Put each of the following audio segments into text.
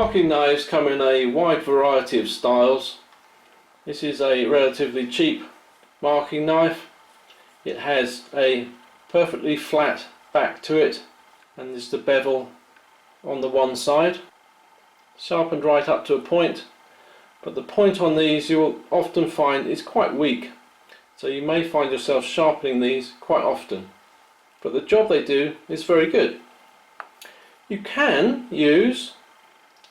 Marking knives come in a wide variety of styles. This is a relatively cheap marking knife. It has a perfectly flat back to it, and there's the bevel on the one side, sharpened right up to a point, but the point on these you will often find is quite weak, so you may find yourself sharpening these quite often, but the job they do is very good. You can use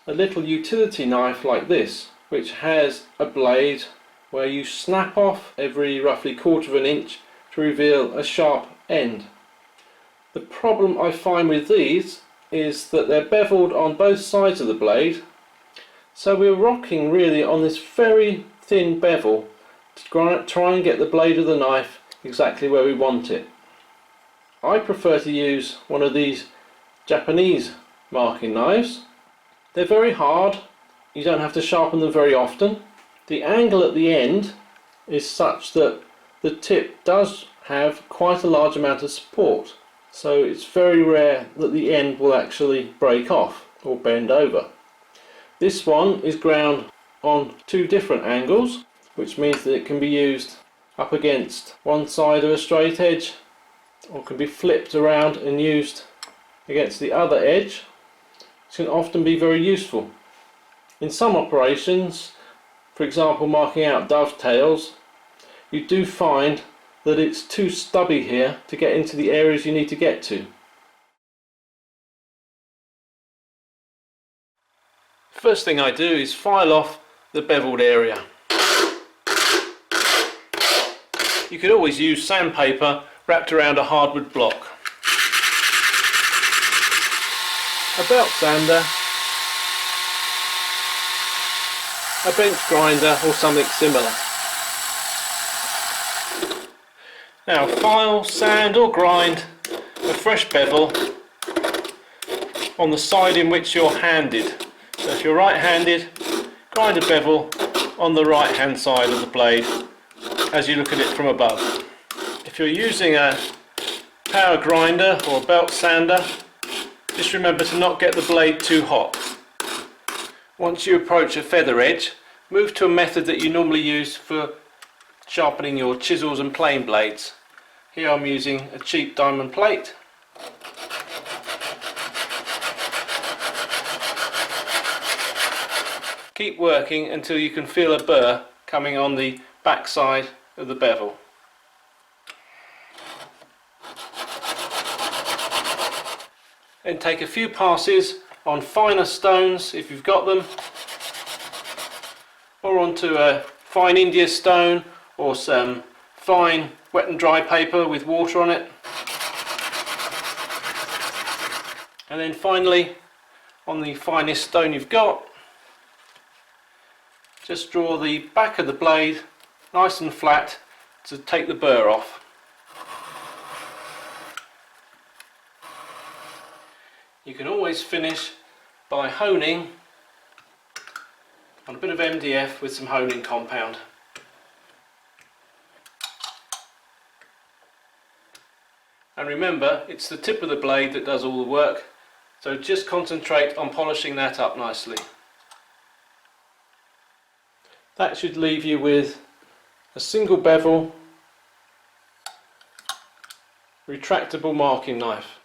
a little utility knife like this, which has a blade where you snap off every roughly 1/4 of an inch to reveal a sharp end. The problem I find with these is that they're beveled on both sides of the blade, so we're rocking really on this very thin bevel to try and get the blade of the knife exactly where we want it. I prefer to use one of these Japanese marking knives. They're very hard, you don't have to sharpen them very often. The angle at the end is such that the tip does have quite a large amount of support, so it's very rare that the end will actually break off or bend over. This one is ground on 2 different angles, which means that it can be used up against one side of a straight edge, or can be flipped around and used against the other edge. It can often be very useful. In some operations, for example marking out dovetails, you do find that it's too stubby here to get into the areas you need to get to. First thing I do is file off the beveled area. You could always use sandpaper wrapped around a hardwood block. A belt sander, a bench grinder or something similar. Now file, sand or grind a fresh bevel on the side in which you're handed. So if you're right-handed, grind a bevel on the right hand side of the blade as you look at it from above. If you're using a power grinder or a belt sander, just remember to not get the blade too hot. Once you approach a feather edge, move to a method that you normally use for sharpening your chisels and plane blades. Here I'm using a cheap diamond plate. Keep working until you can feel a burr coming on the back side of the bevel. Then take a few passes on finer stones if you've got them, or onto a fine India stone or some fine wet and dry paper with water on it. And then finally, on the finest stone you've got, just draw the back of the blade nice and flat to take the burr off. You can always finish by honing on a bit of MDF with some honing compound. And remember, it's the tip of the blade that does all the work, so just concentrate on polishing that up nicely. That should leave you with a single bevel, retractable marking knife,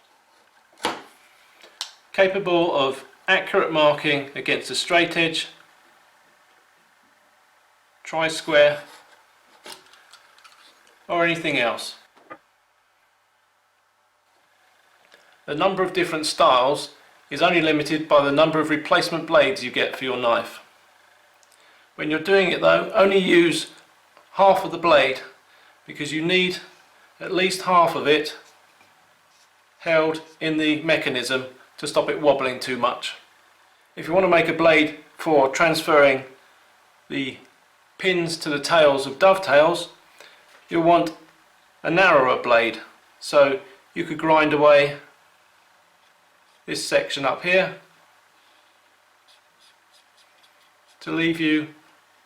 capable of accurate marking against a straight edge, tri-square or anything else. The number of different styles is only limited by the number of replacement blades you get for your knife. When you're doing it though, only use half of the blade, because you need at least half of it held in the mechanism to stop it wobbling too much. If you want to make a blade for transferring the pins to the tails of dovetails, you'll want a narrower blade, so you could grind away this section up here to leave you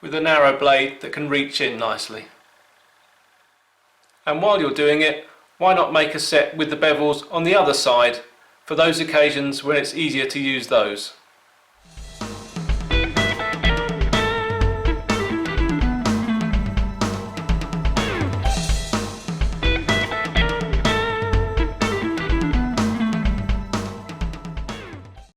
with a narrow blade that can reach in nicely. And while you're doing it, why not make a set with the bevels on the other side for those occasions when it's easier to use those.